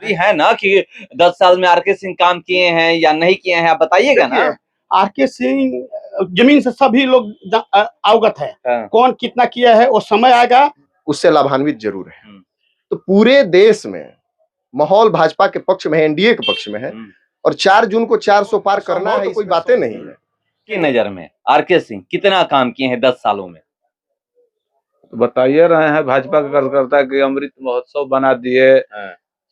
है ना कि 10 साल में आरके सिंह काम किए हैं या नहीं किए हैं, आप बताइएगा ना। आरके सिंह जमीन से सभी लोग अवगत है। कौन कितना किया है वो समय आएगा, उससे लाभान्वित जरूर है। तो पूरे देश में माहौल भाजपा के पक्ष में है, एनडीए के पक्ष में है, और 4 जून को 400 पार करना है, तो कोई बातें नहीं है। की नजर में आरके सिंह कितना काम किए हैं 10 सालों में? तो बताइए रहे हैं भाजपा के कार्यकर्ता कि अमृत महोत्सव बना दिए,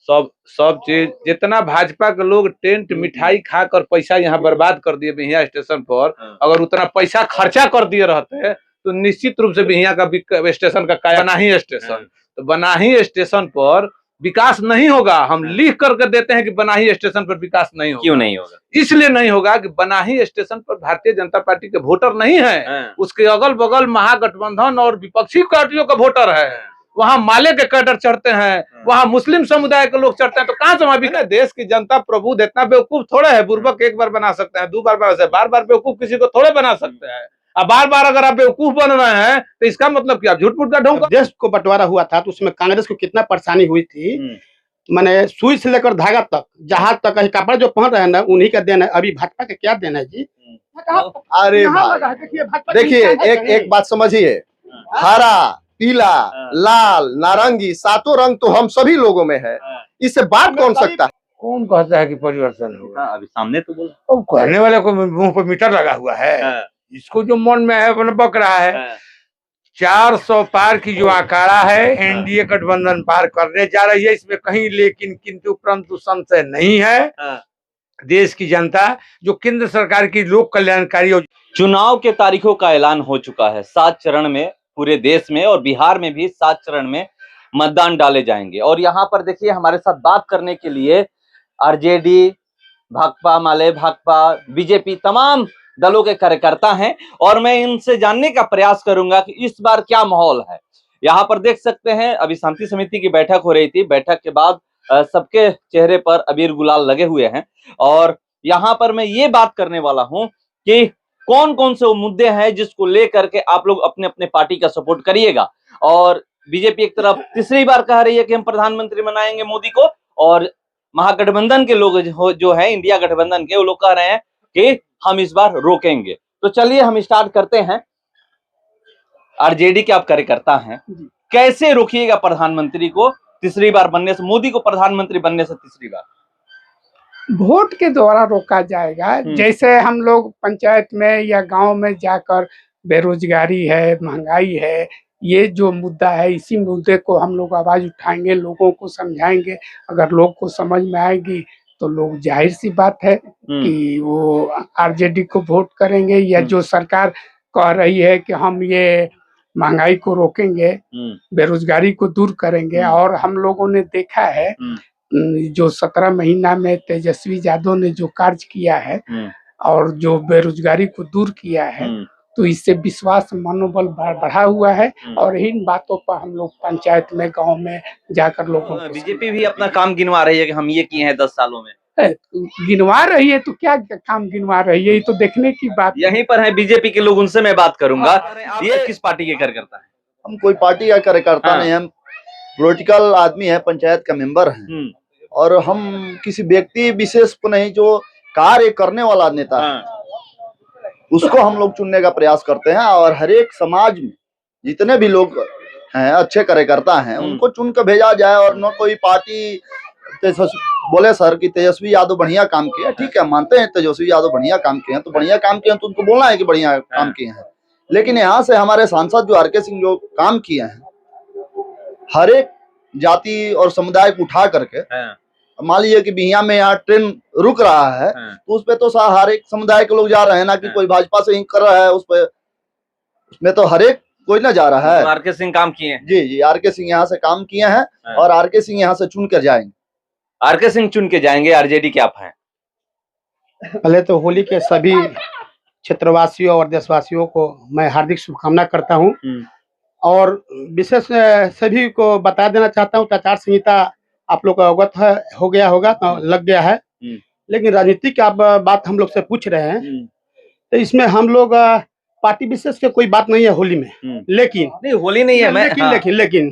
सब चीज जितना भाजपा के लोग टेंट मिठाई खाकर पैसा यहाँ बर्बाद कर दिए बिहिया स्टेशन पर, अगर उतना पैसा खर्चा कर दिए रहते तो निश्चित रूप से बिहिया का स्टेशन का काया बनाही स्टेशन, तो बनाही स्टेशन पर विकास नहीं होगा। हम लिख करके देते हैं कि बनाही स्टेशन पर विकास नहीं होगा। क्यों नहीं होगा? इसलिए नहीं होगा कि बनाही स्टेशन पर भारतीय जनता पार्टी के वोटर नहीं है, उसके अगल बगल महागठबंधन और विपक्षी पार्टियों का वोटर है। वहाँ माले के कैडर चढ़ते हैं, वहाँ मुस्लिम समुदाय के लोग चढ़ते हैं, तो कहाँ से वहाँ बिका? देश की जनता प्रबुद्ध इतना बेवकूफ थोड़े है, बुर्बक एक बार बना सकते हैं, 2 बार बना सकते हैं, बार बेवकूफ किसी को थोड़े बना सकते हैं। अब बार अगर आप बेवकूफ बन रहे हैं तो इसका मतलब क्या? झूठ मूठ का ढोंग। देश को बंटवारा हुआ था तो उसमें कांग्रेस को कितना परेशानी हुई थी, मैंने सुई से लेकर धागा तक, जहाज तक कपड़ा जो पहन रहे हैं ना, उन्हीं का देना है। अभी भाजपा का क्या देना है जी? अरे देखिए, एक बात समझिए, हरा, पीला, लाल, नारंगी, 7 रंग तो हम सभी लोगों में है। इससे बात कौन सकता है? कौन कहता है कि परिवर्तन होगा? अभी सामने तो बोल, कहने वाले को मुंह पर मीटर लगा हुआ है, इसको जो मन में है अपना बक रहा है। 400 पार की जो आंकड़ा है, एनडीए गठबंधन पार करने जा रही है, इसमें कहीं लेकिन किंतु परंतु संशय नहीं है। देश की जनता जो केंद्र सरकार की लोक कल्याणकारी चुनाव के तारीखों का ऐलान हो चुका है। 7 चरण में पूरे देश में और बिहार में भी 7 चरण में मतदान डाले जाएंगे। और यहाँ पर देखिए, हमारे साथ बात करने के लिए आरजेडी, भाकपा माले, भाकपा, बीजेपी, तमाम दलों के कार्यकर्ता हैं और मैं इनसे जानने का प्रयास करूंगा कि इस बार क्या माहौल है। यहाँ पर देख सकते हैं, अभी शांति समिति की बैठक हो रही थी। बैठक के बाद सबके चेहरे पर अबीर गुलाल लगे हुए हैं और यहाँ पर मैं ये बात करने वाला हूं कि कौन कौन से वो मुद्दे हैं जिसको लेकर के आप लोग अपने अपने पार्टी का सपोर्ट करिएगा। और बीजेपी एक तरफ तीसरी बार कह रही है कि हम प्रधानमंत्री बनाएंगे मोदी को, और महागठबंधन के लोग जो है, इंडिया गठबंधन के, वो लोग कह रहे हैं कि हम इस बार रोकेंगे। तो चलिए हम स्टार्ट करते हैं। आरजेडी के आप कार्यकर्ता हैं, कैसे रोकिएगा प्रधानमंत्री को तीसरी बार बनने से, मोदी को प्रधानमंत्री बनने से तीसरी बार? वोट के द्वारा रोका जाएगा। जैसे हम लोग पंचायत में या गांव में जाकर बेरोजगारी है, महंगाई है, ये जो मुद्दा है, इसी मुद्दे को हम लोग आवाज उठाएंगे, लोगों को समझाएंगे। अगर लोग को समझ में आएगी तो लोग, जाहिर सी बात है कि वो आरजेडी को वोट करेंगे। या जो सरकार कह रही है कि हम ये महंगाई को रोकेंगे, बेरोजगारी को दूर करेंगे। और हम लोगों ने देखा है जो 17 महीना में तेजस्वी यादव ने जो कार्य किया है और जो बेरोजगारी को दूर किया है, तो इससे विश्वास मनोबल बढ़ा हुआ है। और इन बातों पर हम लोग पंचायत में, गांव में जाकर लोगों को, बीजेपी भी अपना काम गिनवा रही है कि हम ये किए हैं 10 सालों में। गिनवा रही है तो क्या काम गिनवा रही है, ये तो देखने की बात। यहीं पर है बीजेपी के लोग, उनसे मैं बात करूंगा। ये किस पार्टी के कार्यकर्ता है? हम कोई पार्टी का कार्यकर्ता नहीं, हम पॉलिटिकल आदमी है, पंचायत का मेंबर है। और हम किसी व्यक्ति विशेष को नहीं, जो कार्य करने वाला नेता है उसको हम लोग चुनने का प्रयास करते हैं। और हर एक समाज में जितने भी लोग हैं, अच्छे कार्यकर्ता हैं, उनको चुन कर भेजा जाए। और न कोई पार्टी बोले सर कि तेजस्वी यादव बढ़िया काम किया, ठीक है, मानते हैं तेजस्वी यादव बढ़िया काम किए हैं, तो बढ़िया काम किए हैं तो उनको बोलना है कि बढ़िया काम किए हैं। लेकिन यहाँ से हमारे सांसद जो आरके सिंह जो काम किए हैं, हर एक जाति और समुदाय को उठा करके, मान लीजिए कि बिहिया में यहाँ ट्रेन रुक रहा है तो उस पे तो हर एक समुदाय के लोग जा रहे हैं, ना कि कोई भाजपा से ही कर रहा है। उसमें तो हर एक कोई ना जा रहा है। आरके सिंह काम किए हैं। जी, आरके सिंह यहाँ से काम किए हैं और आरके सिंह यहाँ से चुन कर जाएंगे। आरके सिंह चुन के जाएंगे। आरजेडी के आप हैं? पहले तो होली के सभी क्षेत्रवासियों और देशवासियों को मैं हार्दिक शुभकामना करता हूँ। और विशेष सभी को बता देना चाहता हूँ, आचार संहिता आप लोग का अवगत हो गया होगा, तो लग गया है। लेकिन राजनीति की आप बात हम लोग से पूछ रहे हैं, तो इसमें हम लोग पार्टी विशेष के कोई बात नहीं है होली में। लेकिन नहीं, होली नहीं है, लेकिन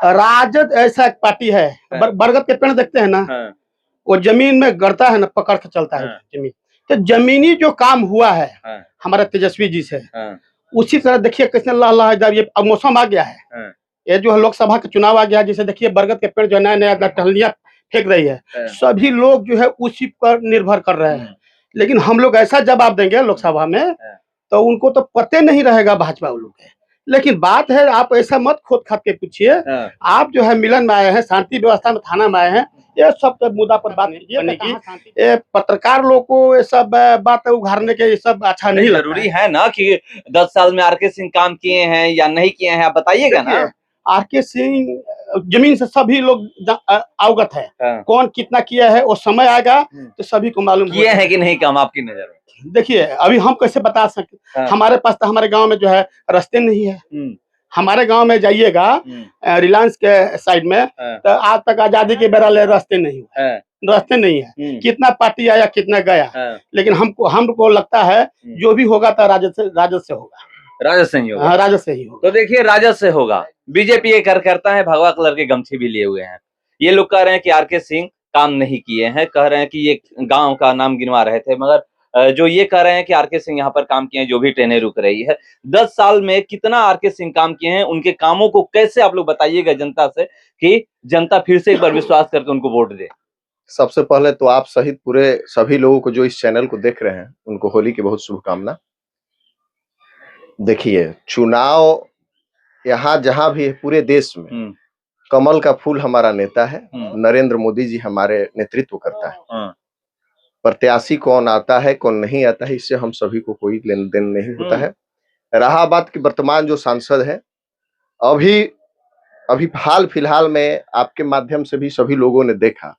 राजद ऐसा एक पार्टी है, बरगद के पेड़ देखते हैं ना, वो जमीन में गड़ता है ना, पकड़ के चलता है जमीन। तो जमीनी जो काम हुआ है हमारे तेजस्वी जी से, उसी तरह देखिए किसने ला जब ये अब मौसम आ गया है, ये जो लोकसभा का चुनाव आ गया, जिसे देखिए बरगद के पेड़ जो नया नया टहनियां फेंक रही है, सभी लोग जो है उसी पर निर्भर कर रहे हैं। लेकिन हम लोग ऐसा जवाब देंगे लोकसभा में तो उनको तो पते नहीं रहेगा भाजपा वालों के। लेकिन बात है, आप ऐसा मत खोद खाद के पूछिए, आप जो है मिलन में आए हैं, शांति व्यवस्था में थाना में आए हैं, ये सब मुद्दा पर बात कीजिए। ये पत्रकार लोग को ये सब बात उघाड़ने के ये सब अच्छा नहीं जरूरी है ना कि 10 साल में आरके सिंह काम किए हैं या नहीं किए हैं, आप बताइएगा ना। आरके सिंह जमीन से सभी लोग अवगत है, कौन कितना किया है वो समय आएगा तो सभी को मालूम किए हैं कि नहीं काम आपकी नजर में। देखिए अभी हम कैसे बता सकते, हमारे पास तो हमारे गांव में जो है रास्ते नहीं है। हमारे गांव में जाइएगा रिलायंस के साइड में, तो आज तक आजादी के बेरा ले रास्ते नहीं है। कितना पार्टी आया कितना गया, लेकिन हमको लगता है जो भी होगा तो राजद से होगा, राजद से ही होगा। हाँ, राजद से ही होगा। तो देखिए राजद से होगा। बीजेपी ये करता है, भगवा कलर के गमछे भी लिए हुए हैं। ये लोग कह रहे हैं कि आरके सिंह काम नहीं किए हैं, कह रहे हैं कि ये गांव का नाम गिनवा रहे थे, मगर जो ये कह रहे हैं कि आरके सिंह यहाँ पर काम किए हैं, जो भी ट्रेनें रुक रही है। 10 साल में कितना आरके सिंह काम किए हैं, उनके कामों को कैसे आप लोग बताइएगा जनता से कि जनता फिर से एक बार विश्वास करके उनको वोट दे। सबसे पहले तो आप सहित पूरे सभी लोगों को जो इस चैनल को देख रहे हैं उनको होली की बहुत शुभकामना। देखिए चुनाव यहाँ जहां भी है पूरे देश में कमल का फूल हमारा नेता है, नरेंद्र मोदी जी हमारे नेतृत्व करता है। प्रत्याशी कौन आता है कौन नहीं आता है इससे हम सभी को कोई लेन देन नहीं होता है। रहा बात की वर्तमान जो सांसद है, अभी हाल फिलहाल में आपके माध्यम से भी सभी लोगों ने देखा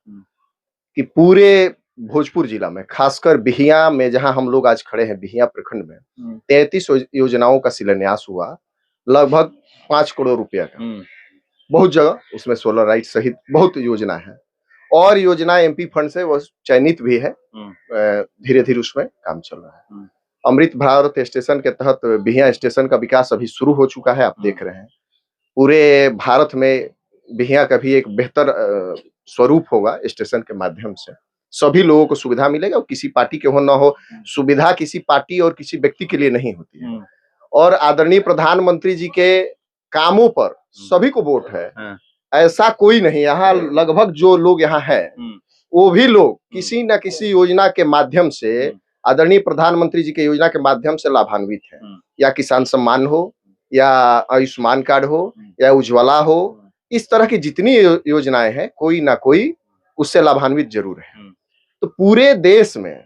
कि पूरे भोजपुर जिला में, खासकर बिहिया में जहां हम लोग आज खड़े हैं, बिहिया प्रखंड में 33 योजनाओं का शिलान्यास हुआ, लगभग 5 करोड़ रुपया का। बहुत जगह उसमें सोलर लाइट सहित बहुत योजना है, और योजना एमपी फंड से वो चयनित भी है। धीरे धीरे उसमें काम चल रहा है। अमृत भारत स्टेशन के तहत बिहिया स्टेशन का विकास अभी शुरू हो चुका है, आप देख रहे हैं। पूरे भारत में बिहिया का भी एक बेहतर स्वरूप होगा स्टेशन के माध्यम से, सभी लोगों को सुविधा मिलेगा। और किसी पार्टी के हो ना हो, सुविधा किसी पार्टी और किसी व्यक्ति के लिए नहीं होती है। और आदरणीय प्रधानमंत्री जी के कामों पर सभी को वोट है, ऐसा कोई नहीं। यहाँ लगभग जो लोग यहाँ है वो भी लोग किसी न किसी योजना के माध्यम से, आदरणीय प्रधानमंत्री जी के योजना के माध्यम से लाभान्वित है। या किसान सम्मान हो, या आयुष्मान कार्ड हो, या उज्ज्वला हो, इस तरह की जितनी योजनाएं हैं कोई ना कोई उससे लाभान्वित जरूर है। तो पूरे देश में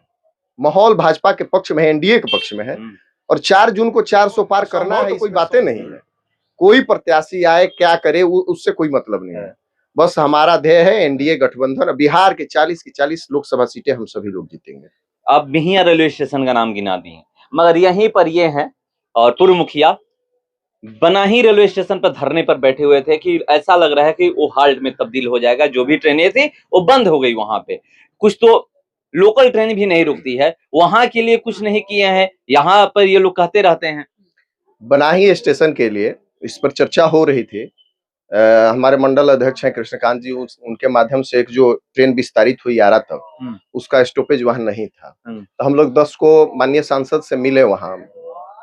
माहौल भाजपा के पक्ष में है, एनडीए के पक्ष में है। और 4 जून को 400 पार करना है, तो कोई बातें नहीं है। कोई प्रत्याशी आए क्या करे उससे कोई मतलब नहीं है। बस हमारा ध्येय है एनडीए गठबंधन, बिहार के 40 की 40 लोकसभा सीटें हम सभी लोग जीतेंगे। अब बिहिया रेलवे स्टेशन का नाम गिना दिए, मगर यहीं पर ये हैं और पूर्व मुखिया बनाही रेलवे स्टेशन पर धरने पर बैठे हुए थे कि ऐसा लग रहा है कि वो हाल्ट में तब्दील हो जाएगा। जो भी ट्रेनें थी वो बंद हो गई वहां पे, कुछ तो लोकल ट्रेन भी नहीं रुकती है, वहां के लिए कुछ नहीं किए हैं। यहाँ पर ये लोग कहते रहते हैं। बनाही स्टेशन के लिए इस पर चर्चा हो रही थी। हमारे मंडल अध्यक्ष हैं कृष्णकांत जी, उनके माध्यम से एक जो ट्रेन विस्तारित हुई 11 तक, उसका स्टॉपेज वहां नहीं था। तो हम लोग 10 को माननीय सांसद से मिले, वहां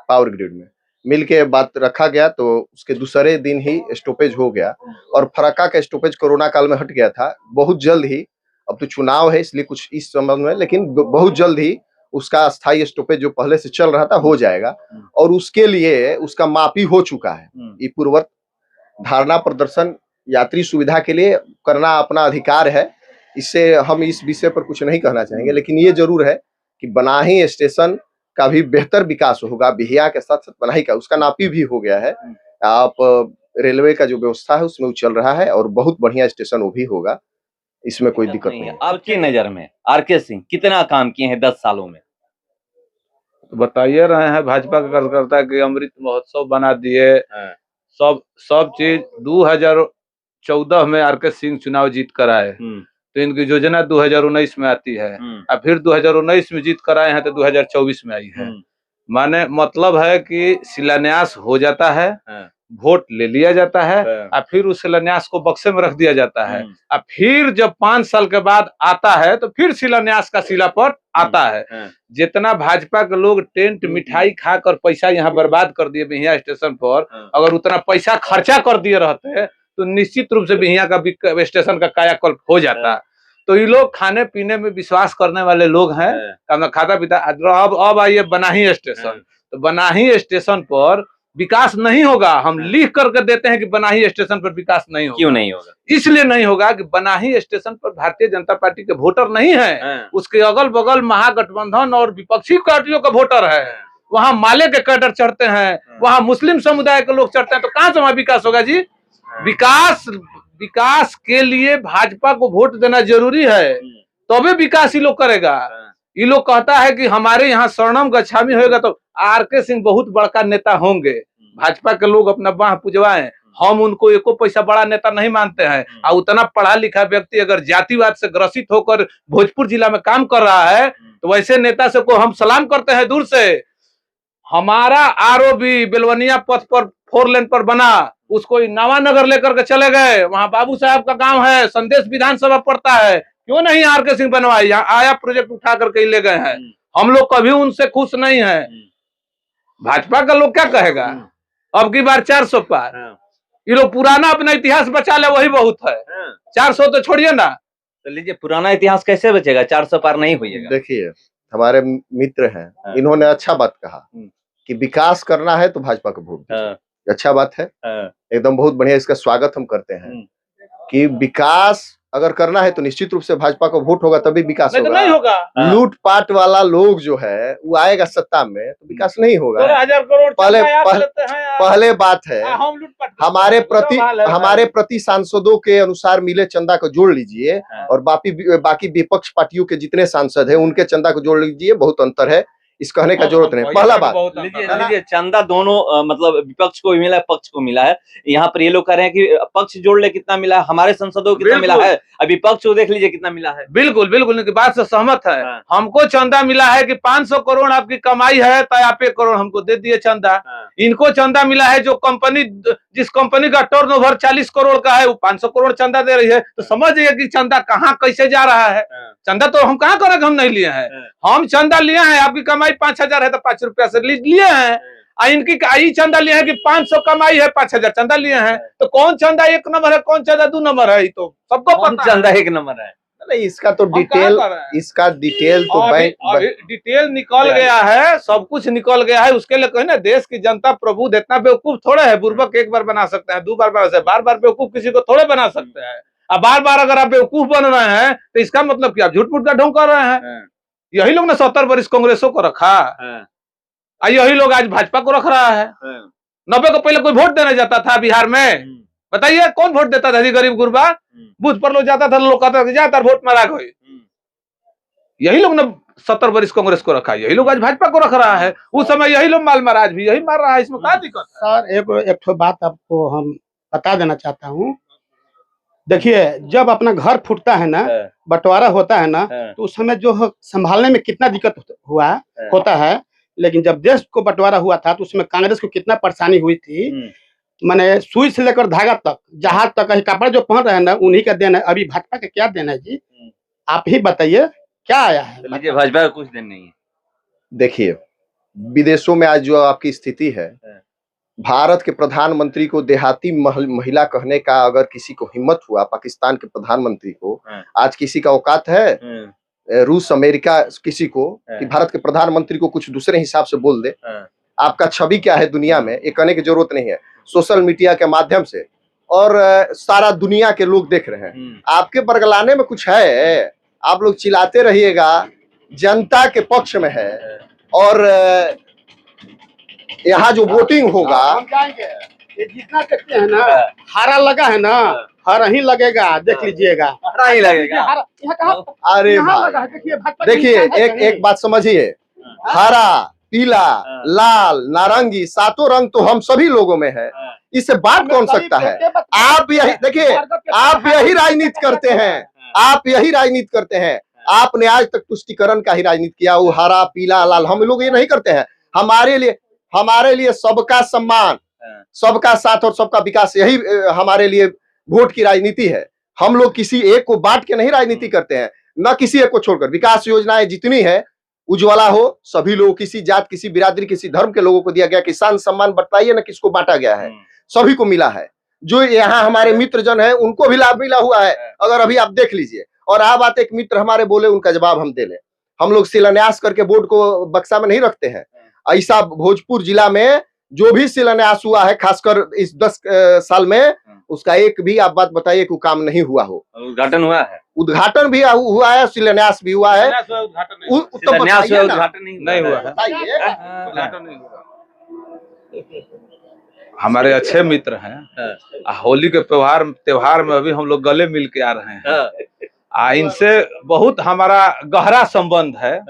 पावर ग्रिड में मिल के बात रखा गया। तो उसके दूसरे दिन ही स्टॉपेज हो गया, और फरक्का का स्टॉपेज कोरोना काल में हट गया था। बहुत जल्द ही, अब तो चुनाव है इसलिए कुछ इस संबंध में, लेकिन बहुत जल्द ही उसका स्थायी स्टॉपेज जो पहले से चल रहा था हो जाएगा। और उसके लिए उसका मापी हो चुका है। ये पूर्वत धारणा प्रदर्शन यात्री सुविधा के लिए करना अपना अधिकार है, इससे हम इस विषय पर कुछ नहीं कहना चाहेंगे। लेकिन ये जरूर है कि बनाही स्टेशन का भी बेहतर विकास होगा, बिहिया के साथ साथ बनाही का, उसका नापी भी हो गया है। आप रेलवे का जो व्यवस्था है उसमें वो चल रहा है, और बहुत बढ़िया स्टेशन वो भी होगा, इसमें कोई दिक्कत नहीं है। आपकी नजर में आरके सिंह कितना काम किए हैं 10 सालों में? तो बताइए रहे हैं, भाजपा का कार्यकर्ता कि अमृत महोत्सव बना दिए, सब चीज 2014 में आरके सिंह चुनाव जीत कर आए, तो इनकी योजना 2019 में आती है, और फिर 2019 में जीत कर आए हैं तो 2024 में आई है। माने मतलब है कि शिलान्यास हो जाता है, वोट ले लिया जाता है और फिर उस शिलान्यास को बक्से में रख दिया जाता है और फिर जब 5 साल के बाद आता है तो फिर शिलान्यास का शिलापट आता है। जितना भाजपा के लोग टेंट मिठाई खाकर पैसा यहाँ बर्बाद कर दिए बिहिया स्टेशन पर, अगर उतना पैसा खर्चा कर दिए रहते तो निश्चित रूप से बिहिया का स्टेशन का कायाकल्प हो जाता। तो ये लोग खाने पीने में विश्वास करने वाले लोग हैं, अपना खाता पीता। अब आइए बनाही स्टेशन, तो बनाही स्टेशन पर विकास नहीं होगा। हम लिख करके देते हैं कि बनाही स्टेशन पर विकास नहीं होगा। क्यों नहीं होगा? इसलिए नहीं होगा कि बनाही स्टेशन पर भारतीय जनता पार्टी के वोटर नहीं है, उसके अगल बगल महागठबंधन और विपक्षी पार्टियों का वोटर है। वहाँ माले के कैडर चढ़ते हैं, वहाँ मुस्लिम समुदाय के लोग चढ़ते हैं, तो कहाँ से वहाँ विकास होगा जी? विकास के लिए भाजपा को वोट देना जरूरी है, तभी विकास ये लोग करेगा। ये लोग कहता है कि हमारे यहाँ स्वर्णम गच्छामी होगा तो आर.के. सिंह बहुत बड़का नेता होंगे। भाजपा के लोग अपना बाह पुजवाएं, हम उनको एको पैसा बड़ा नेता नहीं मानते हैं। और उतना पढ़ा लिखा व्यक्ति अगर जातिवाद से ग्रसित होकर भोजपुर जिला में काम कर रहा है तो वैसे नेता से को हम सलाम करते हैं दूर से। हमारा आरओबी बेलवनिया पथ पर 4 लेन पर बना, उसको नवानगर लेकर के चले गए, वहां बाबू साहब का गांव है, संदेश विधानसभा पड़ता है, क्यों नहीं आर.के. सिंह बनवाए? यहाँ आया प्रोजेक्ट उठा करके ले गए हैं। हम लोग कभी उनसे खुश नहीं है। भाजपा का लोग क्या कहेगा? अब की बार 400 पार। ये लोग पुराना अपना इतिहास बचा ले वही बहुत है। 400 तो छोड़िए ना। तो लीजिए, पुराना इतिहास कैसे बचेगा? 400 पार नहीं होइएगा। देखिए, हमारे मित्र हैं, इन्होंने अच्छा बात कहा कि विकास करना है तो भाजपा को वोट दीजिए। अच्छा बात है, एकदम बहुत बढ़िया, इसका स्वागत हम करते हैं कि विकास अगर करना है तो निश्चित रूप से भाजपा को वोट होगा तभी विकास होगा। नहीं होगा। लूटपाट वाला लोग जो है वो आएगा सत्ता में तो विकास नहीं होगा। 1000 करोड़ पहले बात है, हमारे प्रति सांसदों के अनुसार मिले चंदा को जोड़ लीजिए और बाकी विपक्ष पार्टियों के जितने सांसद है उनके चंदा को जोड़ लीजिए, बहुत अंतर है। इस कहने का जरूरत नहीं। पहला बात, लीजिए चंदा दोनों मतलब विपक्ष को भी मिला है, पक्ष को मिला है। यहाँ पर ये लोग कह रहे हैं कि पक्ष जोड़ ले कितना मिला है, हमारे सांसदों को कितना मिला है, अभी पक्ष को देख लीजिए कितना मिला है। बिल्कुल बिल्कुल, इनकी बात से सहमत है। हमको चंदा मिला है कि 500 करोड़ आपकी कमाई है तो आप 1 करोड़ हमको दे दिए चंदा। इनको चंदा मिला है जो कंपनी, जिस कंपनी का टर्नओवर 40 करोड़ का है वो 500 करोड़ चंदा दे रही है। तो समझिए कि चंदा कहाँ कैसे जा रहा है। चंदा तो हम कहाँ करें, हम नहीं लिए हैं। हम चंदा लिए हैं, आपकी कमाई 5000 है तो 5 रुपया से लिए हैं। इनकी चंदा लिए हैं कि 500 कमाई है, 5000 चंदा लिए हैं। तो कौन चंदा 1 नंबर है, कौन चंदा 2 नंबर है, तो सबको पता। चंदा 1 नंबर है नहीं, इसका डिटेल तो डिटेल निकल गया है, सब कुछ निकल गया है। उसके लिए कहीं ना देश की जनता प्रभु इतना बेवकूफ थोड़े है। बुर्बक 1 बार बना सकते हैं, 2 बार बना सकते हैं, बार बेवकूफ किसी को थोड़े बना सकते हैं। अब बार अगर आप बेवकूफ बन रहे हैं तो इसका मतलब कि आप झूठ मूठ का ढोंग कर रहे हैं। यही लोग ने 70 वर्ष कांग्रेसों को रखा, यही लोग आज भाजपा को रख रहा है। 90 को पहले कोई वोट देने जाता था बिहार में, बताइए कौन वोट देता था? गरीब गुरबा बूथ पर लोग जाता था, लोग कहता था जाता वोट मारा गई। यही लोग ने 70 वर्ष कांग्रेस को रखा, यही लोग आज भाजपा को रख रहा है। उस समय यही लोग माल मारा, आज भी यही मार रहा है। इसमें क्या दिक्कत है? सर एक बात आपको हम बता देना चाहता हूँ। देखिए, जब अपना घर फूटता है ना, बंटवारा होता है ना, तो उस समय जो संभालने में कितना दिक्कत होता है। लेकिन जब देश को बंटवारा हुआ था तो उसमें कांग्रेस को कितना परेशानी हुई थी। मैंने सुई से लेकर धागा तक, जहाज तक, कपड़ा जो पहन रहे हैं ना, उन्हीं का देना है। अभी भाजपा का क्या देना है जी? आप ही बताइए क्या आया है? लीजिए, भाजपा का कुछ देना नहीं है। देखिए, विदेशों में आज जो आपकी स्थिति है, भारत के प्रधानमंत्री को देहाती महिला कहने का अगर किसी को हिम्मत हुआ, पाकिस्तान के प्रधानमंत्री को, आज किसी का औकात है रूस अमेरिका किसी को कि भारत के प्रधानमंत्री को कुछ दूसरे हिसाब से बोल दे? आपका छवि क्या है दुनिया में, ये कहने की जरूरत नहीं है। सोशल मीडिया के माध्यम से और सारा दुनिया के लोग देख रहे हैं। आपके बरगलाने में कुछ है, आप लोग चिल्लाते रहिएगा, जनता के पक्ष में है। और यहाँ जो वोटिंग होगा, हम जाएंगे, ये जितना देखते हैं ना, हारा लगा है ना, हरा ही लगेगा, देख लीजिएगा, हरा ही लगेगा। अरे देखिए, एक बात समझिए, हरा, पीला, लाल, नारंगी, 7 रंग तो हम सभी लोगों में है। इससे बात कौन सकता है? आप यही देखिए, आप यही राजनीति करते हैं, आप यही राजनीति करते हैं। आपने आज तक तुष्टिकरण का ही राजनीति किया, वो हरा, पीला, लाल। हम लोग ये नहीं करते हैं। हमारे लिए सबका सम्मान, सबका साथ और सबका विकास, यही हमारे लिए वोट की राजनीति है। हम लोग किसी एक को बांट के नहीं राजनीति करते हैं, न किसी एक को छोड़कर। विकास योजनाएं जितनी है, उज्ज्वला हो, सभी लोग, किसी जात, किसी बिरादरी, किसी धर्म के लोगों को दिया गया। किसान सम्मान बताइए ना किसको बांटा गया है, सभी को मिला है। जो यहाँ हमारे मित्र जन है उनको भी लाभ मिला हुआ है, अगर अभी आप देख लीजिए। और आ बात एक मित्र हमारे बोले, उनका जवाब हम दे लें। हम लोग शिलान्यास करके बोर्ड को बक्सा में नहीं रखते हैं। ऐसा भोजपुर जिला में जो भी शिलान्यास हुआ है, खासकर इस 10 साल में, उसका एक भी आप बात बताइए कि काम नहीं हुआ हो। उद्घाटन हुआ है, उद्घाटन भी हुआ है, शिलान्यास भी हुआ है। शिलान्यास हुआ, उद्घाटन नहीं हुआ है। हमारे अच्छे मित्र हैं, होली के त्योहार में अभी हम लोग गले मिल के आ रहे हैं। इनसे बहुत हमारा गहरा संबंध है,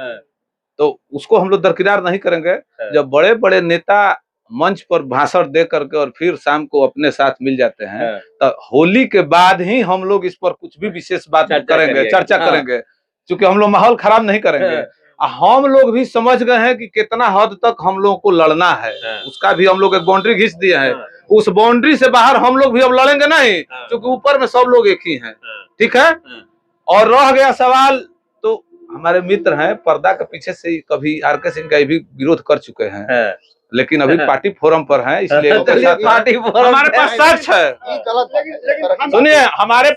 तो उसको हम लोग दरकिनार नहीं करेंगे। जब बड़े बड़े नेता मंच पर भाषण दे करके और फिर शाम को अपने साथ मिल जाते हैं, तो होली के बाद ही हम लोग इस पर कुछ भी विशेष बात करेंगे, चर्चा करेंगे, क्योंकि हम लोग माहौल खराब नहीं करेंगे। हम लोग भी समझ गए हैं कि कितना हद तक हम लोगों को लड़ना है, उसका भी हम लोग एक बाउंड्री खींच दिया है। उस बाउंड्री से बाहर हम लोग भी अब लड़ेंगे नहीं, क्योंकि ऊपर में सब लोग एक ही हैं, ठीक है। और रह गया सवाल, तो हमारे मित्र हैं, पर्दा के पीछे से कभी आर.के. सिंह का भी विरोध कर चुके हैं, लेकिन अभी पार्टी फोरम पर हैं, इसलिए पार्टी फोरम हमारे पास साक्ष्य है। सुनिए, हमारे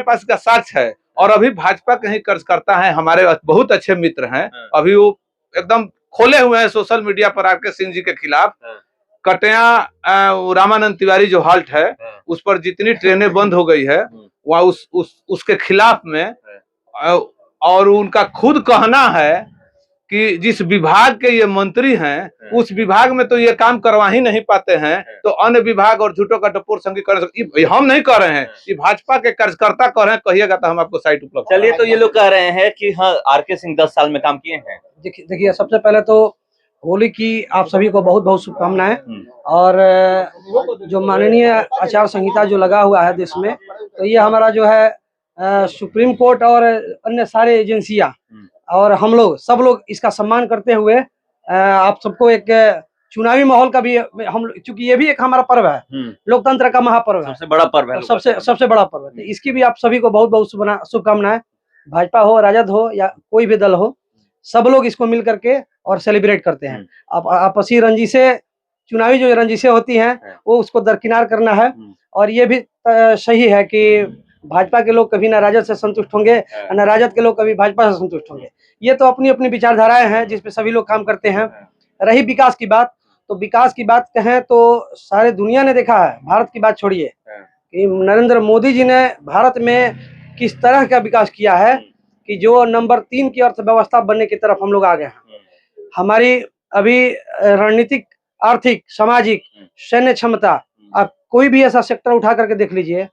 पास का साक्ष्य है। और अभी भाजपा के ही कार्यकर्ता हैं, हमारे बहुत अच्छे मित्र हैं, अभी वो एकदम खोले हुए हैं सोशल मीडिया पर आर.के. सिंह जी के खिलाफ। कटिया रामानंद तिवारी जो हाल्ट है, उस पर जितनी ट्रेनें बंद हो गई है, वह उसके खिलाफ में, और उनका खुद कहना है कि जिस विभाग के ये मंत्री हैं, उस विभाग में तो ये काम करवा ही नहीं पाते हैं, तो अन्य विभाग और झूठों का टपोर संघीकरण हम नहीं कर रहे हैं, ये भाजपा के कार्यकर्ता कर रहे हैं। कहिएगा तो हम आपको साइट उपलब्ध। चलिए, तो ये लोग कह रहे हैं कि हाँ, आर.के. सिंह 10 साल में काम किए हैं। देखिए, सबसे पहले तो होली की आप सभी को बहुत बहुत शुभकामनाएं। और जो माननीय आचार संहिता जो लगा हुआ है देश में, तो ये हमारा जो है सुप्रीम कोर्ट और अन्य सारे एजेंसियां और हम लोग सब लोग इसका सम्मान करते हुए आप सबको एक चुनावी माहौल का भी हम, चूंकि ये भी एक हमारा पर्व है, लोकतंत्र का महापर्व है, सबसे बड़ा पर्व है, सबसे बड़ा पर्व है। इसकी भी आप सभी को बहुत बहुत शुभकामनाएं। भाजपा हो, राजद हो या कोई भी दल हो, सब लोग इसको मिल करके और सेलिब्रेट करते हैं। आपसी रंजिशें, चुनावी जो रंजिशें होती हैं, वो उसको दरकिनार करना है। और ये भी सही है कि भाजपा के लोग कभी ना राजद से संतुष्ट होंगे, ना राजद के लोग कभी भाजपा से संतुष्ट होंगे। ये तो अपनी अपनी विचारधाराएं हैं जिसपे सभी लोग काम करते हैं। रही विकास की बात, तो विकास की बात कहें तो सारे दुनिया ने देखा है, भारत की बात छोड़िए, कि नरेंद्र मोदी जी ने भारत में किस तरह का विकास किया है कि जो नंबर 3 की अर्थव्यवस्था बनने की तरफ हम लोग आ गए हैं। हमारी अभी रणनीतिक, आर्थिक, सामाजिक, सैन्य क्षमता, आप कोई भी ऐसा सेक्टर उठा करके देख लीजिए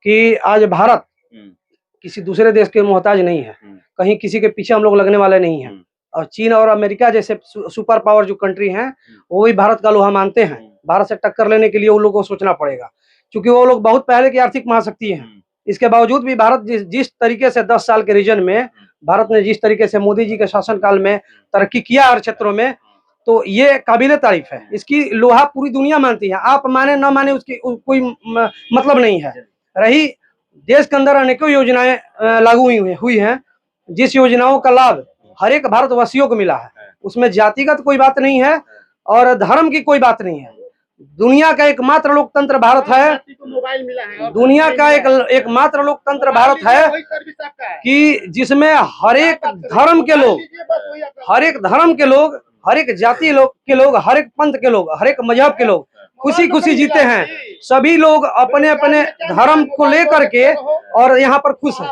कि आज भारत किसी दूसरे देश के मोहताज नहीं है, कहीं किसी के पीछे हम लोग लगने वाले नहीं हैं। और चीन और अमेरिका जैसे सुपर पावर जो कंट्री हैं, वो भी भारत का लोहा मानते हैं। भारत से टक्कर लेने के लिए उन लोगों को सोचना पड़ेगा, क्योंकि वो लोग बहुत पहले की आर्थिक महाशक्ति हैं। इसके बावजूद भी भारत जिस तरीके से 10 साल के रीजन में भारत ने जिस तरीके से मोदी जी के शासनकाल में तरक्की किया हर क्षेत्रों में, तो ये काबिले तारीफ है। इसकी लोहा पूरी दुनिया मानती है, आप माने न माने उसकी कोई मतलब नहीं है। रही देश के अंदर अनेकों योजनाएं लागू हुई हैं, जिस योजनाओं का लाभ हर एक भारतवासियों को मिला है, उसमें जातिगत कोई बात नहीं है और धर्म की कोई बात नहीं है। दुनिया का एकमात्र लोकतंत्र भारत है, दुनिया का एकमात्र लोकतंत्र भारत है कि जिसमें हर एक धर्म के लोग, हर एक धर्म के लोग, हर एक जाति के लोग, हर एक पंथ के लोग, हर एक मजहब के लोग खुशी खुशी जीते हैं। सभी लोग अपने अपने धर्म को लेकर के और यहाँ पर खुश हैं।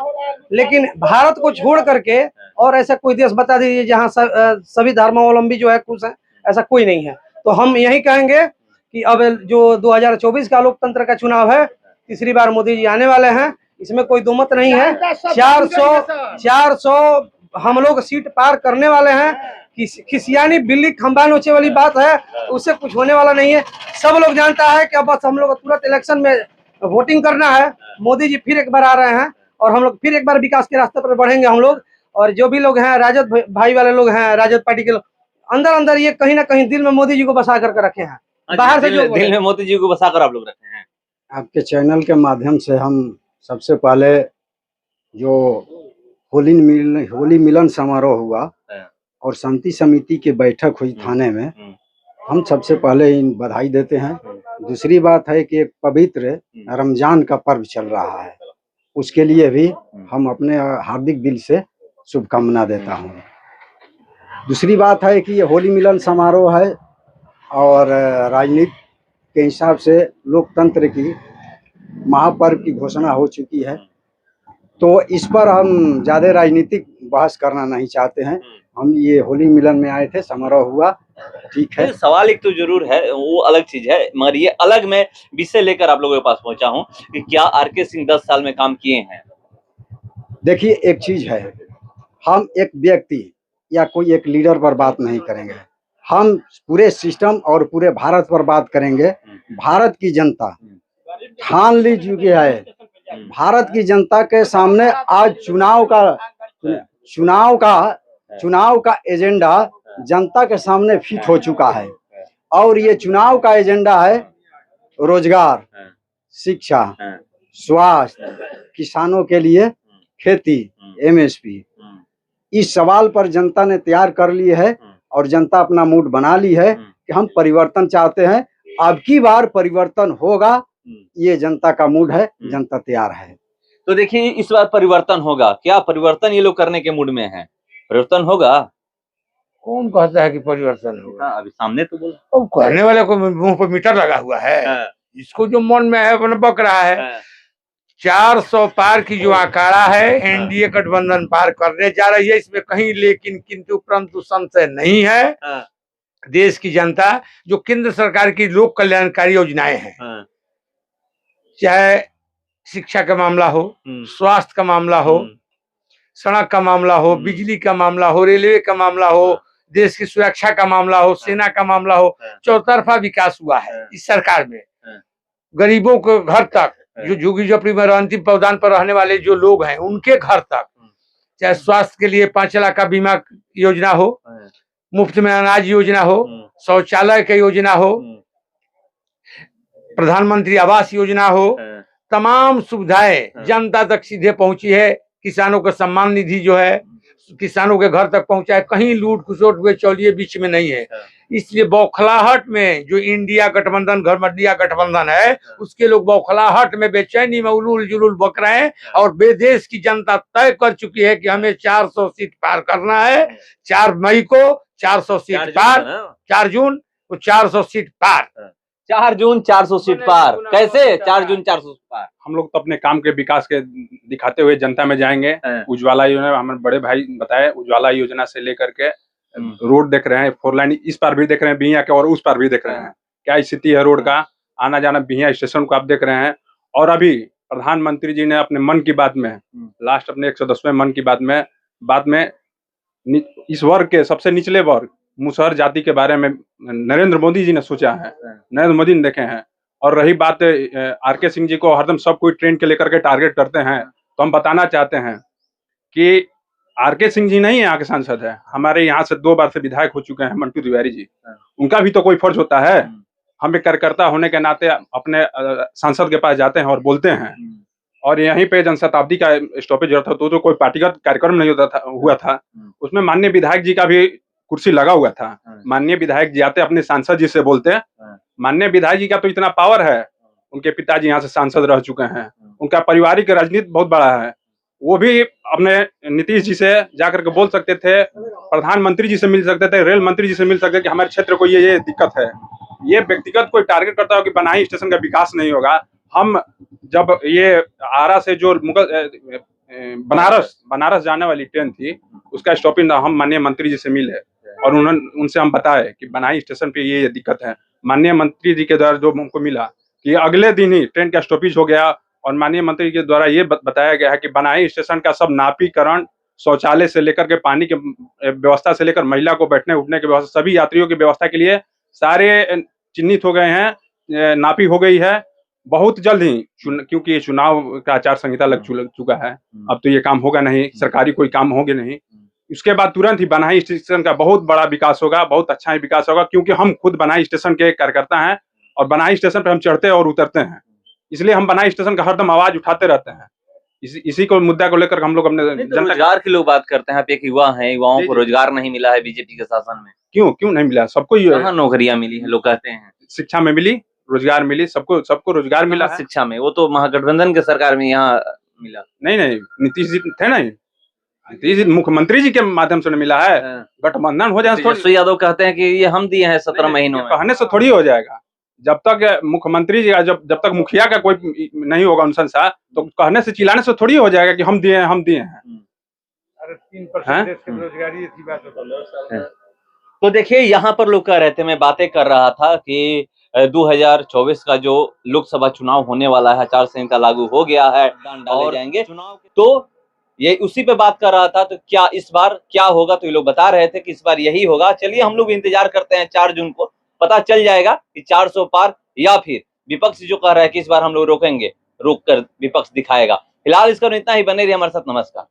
लेकिन भारत को छोड़ करके और ऐसा कोई देश बता दीजिए जहाँ सभी धर्मावलंबी जो है खुश हैं, ऐसा कोई नहीं है। तो हम यही कहेंगे कि अब जो 2024 का लोकतंत्र का चुनाव है, तीसरी बार मोदी जी आने वाले हैं, इसमें कोई दो मत नहीं है। 400 हम लोग सीट पार करने वाले हैं। खिसियानी बिल्ली खंबा नोचे वाली बात है, उससे कुछ होने वाला नहीं है। सब लोग जानता है कि अब बस हम लोग तुरंत इलेक्शन में वोटिंग करना है। मोदी जी फिर एक बार आ रहे हैं और हम लोग फिर एक बार विकास के रास्ते पर बढ़ेंगे हम लोग। और जो भी लोग हैं, राजद भाई वाले लोग हैं, राजद पार्टी के लोग, अंदर अंदर ये कहीं ना कहीं दिल में मोदी जी को बसा करके रखे हैं बाहर से जो दिल में मोदी जी को बसाकर आप लोग रखे हैं। आपके चैनल के माध्यम से हम सबसे पहले जो होली मिलन समारोह हुआ हाँ। और शांति समिति की बैठक हुई थाने में, हम सबसे पहले इन बधाई देते हैं। दूसरी बात है कि एक पवित्र रमजान का पर्व चल रहा है, उसके लिए भी हम अपने हार्दिक दिल से शुभकामना देता हूँ। दूसरी बात है कि ये होली मिलन समारोह है और राजनीति के हिसाब से लोकतंत्र की महापर्व की घोषणा हो चुकी है, तो इस पर हम ज़्यादा राजनीतिक बहस करना नहीं चाहते हैं। हम ये होली मिलन में आए थे, समारोह हुआ, ठीक है। सवाल एक तो जरूर है, वो अलग चीज है, मगर ये अलग मैं विषय लेकर आप लोगों के पास पहुंचा हूं कि क्या आरके सिंह 10 साल में काम किए हैं। देखिए, एक चीज है, हम एक व्यक्ति या कोई एक लीडर पर बात नहीं करेंगे, हम पूरे सिस्टम और पूरे भारत पर बात करेंगे। भारत की जनता ठान ली चुकी है, भारत की जनता के सामने आज चुनाव का एजेंडा जनता के सामने फिट हो चुका है, और ये चुनाव का एजेंडा है रोजगार, शिक्षा, स्वास्थ्य, किसानों के लिए खेती, एमएसपी। इस सवाल पर जनता ने तैयार कर ली है और जनता अपना मूड बना ली है कि हम परिवर्तन चाहते हैं। अब की बार परिवर्तन होगा, ये जनता का मूड है, जनता तैयार है। तो देखिए, इस बार परिवर्तन होगा, क्या परिवर्तन ये लोग करने के मूड में हैं? परिवर्तन होगा? कौन कहता है कि परिवर्तन होगा? अभी सामने तो बोला। अब कहने वाले को मुंह पर मीटर लगा हुआ है, इसको जो मन में है वो बक रहा है। 400 पार की जो आंकड़ा है, एनडीए गठबंधन पार करने जा रही है, इसमें कहीं लेकिन किंतु परंतु संशय नहीं है। देश की जनता जो केंद्र सरकार की लोक कल्याणकारी योजनाएं हैं, चाहे शिक्षा का मामला हो, स्वास्थ्य का मामला हो, सड़क का मामला हो, बिजली का मामला हो, रेलवे का मामला हो, देश की सुरक्षा का मामला हो, सेना का मामला हो, चौतरफा विकास हुआ है इस सरकार में। गरीबों के घर तक, जो झुग्गी झोपड़ी में अंतिम पावदान पर रहने वाले जो लोग हैं, उनके घर तक, चाहे स्वास्थ्य के लिए 5 लाख का बीमा योजना हो, मुफ्त में अनाज योजना हो, शौचालय की योजना हो, प्रधानमंत्री आवास योजना हो, तमाम सुविधाएं जनता तक सीधे पहुंची है। किसानों का सम्मान निधि जो है किसानों के घर तक पहुंचा है, कहीं लूट खुसोट हुए चौलिए बीच में नहीं है। इसलिए बौखलाहट में जो इंडिया गठबंधन घरमंडिया गठबंधन है, उसके लोग बौखलाहट में बेचैनी में उलूल जुलूल बक रहे हैं, और देश की जनता तय कर चुकी है कि हमें 400 सीट पार करना है। 4 मई को 400 सीट पार, 4 जून को 400 सीट पार, 4 जून 400 सीट पार। कैसे 4 जून 400 सीट पार? हम लोग तो अपने काम के विकास के दिखाते हुए जनता में जाएंगे। उज्ज्वला योजना, हमारे बड़े भाई बताए, उज्ज्वला योजना से लेकर के रोड देख रहे हैं, 4 लाइन इस पार भी देख रहे हैं बिहिया के, और उस पार भी देख रहे हैं। क्या स्थिति है रोड का, आना जाना बिहिया स्टेशन को आप देख रहे हैं। और अभी प्रधानमंत्री जी ने अपने मन की बात में, लास्ट अपने 110वें मन की बात में इस वर्ग के सबसे निचले वर्ग मुसहर जाति के बारे में नरेंद्र मोदी जी ने सोचा है, नरेंद्र मोदी ने देखे हैं। और रही बात आरके सिंह जी को हरदम सब कोई ट्रेन के लेकर के टारगेट करते हैं, तो हम बताना चाहते हैं कि आरके सिंह जी नहीं यहाँ के सांसद है, हमारे यहाँ से 2 बार से विधायक हो चुके हैं मंटू तिवारी जी। उनका भी तो कोई फर्ज होता है। हम एक कार्यकर्ता होने के नाते अपने सांसद के पास जाते हैं और बोलते हैं। और यहीं पे जनशताब्दी का स्टॉपेज हो रहा था, तो कोई पार्टीगत कार्यक्रम नहीं हुआ था, उसमें माननीय विधायक जी का भी कुर्सी लगा हुआ था। माननीय विधायक जी आते, अपने सांसद जी से बोलते। माननीय विधायक जी का तो इतना पावर है, उनके पिताजी यहाँ से सांसद रह चुके हैं, उनका पारिवारिक राजनीति बहुत बड़ा है। वो भी अपने नीतीश जी से जाकर के बोल सकते थे, प्रधानमंत्री जी से मिल सकते थे, रेल मंत्री जी से मिल सकते थे कि हमारे क्षेत्र को ये दिक्कत है। ये व्यक्तिगत कोई टारगेट करता हो कि बनाई स्टेशन का विकास नहीं होगा। हम जब ये आरा से जो बनारस जाने वाली ट्रेन थी, उसका स्टॉपिंग हम माननीय मंत्री जी से मिले और उनसे हम बताए कि बनाई स्टेशन पे ये दिक्कत है। माननीय मंत्री जी के द्वारा जो हमको मिला कि अगले दिन ही ट्रेन का स्टॉपेज हो गया, और माननीय मंत्री के द्वारा ये बताया गया है कि बनाई स्टेशन का सब नापीकरण, शौचालय से लेकर के पानी के व्यवस्था से लेकर महिला को बैठने उठने की व्यवस्था, सभी यात्रियों की व्यवस्था के लिए सारे चिन्हित हो गए हैं, नापी हो गई है। बहुत जल्द ही, क्योंकि ये चुनाव का आचार संहिता लग चुका है, अब तो ये काम होगा नहीं, सरकारी कोई काम होंगे नहीं, उसके बाद तुरंत ही बनाई स्टेशन का बहुत बड़ा विकास होगा, बहुत अच्छा ही विकास होगा, क्योंकि हम खुद बनाई स्टेशन के कार्यकर्ता हैं और बनाई स्टेशन पे हम चढ़ते और उतरते हैं, इसलिए हम बनाई स्टेशन का हरदम आवाज उठाते रहते हैं। इसी को मुद्दा को लेकर हम लोग अपने तो रोजगार की लोग बात करते हैं। आप एक युवा हैं, युवाओं जी, को जी। रोजगार नहीं मिला है बीजेपी के शासन में। क्यों नहीं मिला? सबको कहाँ नौकरियां मिली है, लोग कहते हैं। शिक्षा में मिली, रोजगार मिली, सबको रोजगार मिला है। शिक्षा में वो तो महागठबंधन के सरकार में यहाँ मिला। नहीं नीतीश जी थे ना, नीतीश जी मुख्यमंत्री जी के माध्यम से मिला है। गठबंधन हो जाए तेजस्वी यादव कहते हैं कि ये हम दिए हैं 17 महीनों में। कहने से थोड़ी हो जाएगा। जब तक मुख्यमंत्री जी जब तक मुखिया का कोई नहीं होगा अनुशंसा, तो कहने से चिल्लाने से थोड़ी हो जाएगा कि हम दिए हैं। अरे 3% देश की बेरोजगारी इसी बात पे। तो देखिए यहाँ पर लोग कह रहे थे, मैं बातें कर रहा था कि 2024 का जो लोकसभा चुनाव होने वाला है, आचार संहिता लागू हो गया है और जाएंगे चुनाव, तो ये उसी पे बात कर रहा था। तो क्या इस बार क्या होगा, तो ये लोग बता रहे थे कि इस बार यही होगा। चलिए हम लोग इंतजार करते हैं, 4 जून को पता चल जाएगा कि 400 पार, या फिर विपक्ष जो कह रहा है कि इस बार हम लोग रोकेंगे, रोक कर विपक्ष दिखाएगा। फिलहाल इसका इतना ही, बने रहिए हमारे साथ। नमस्कार।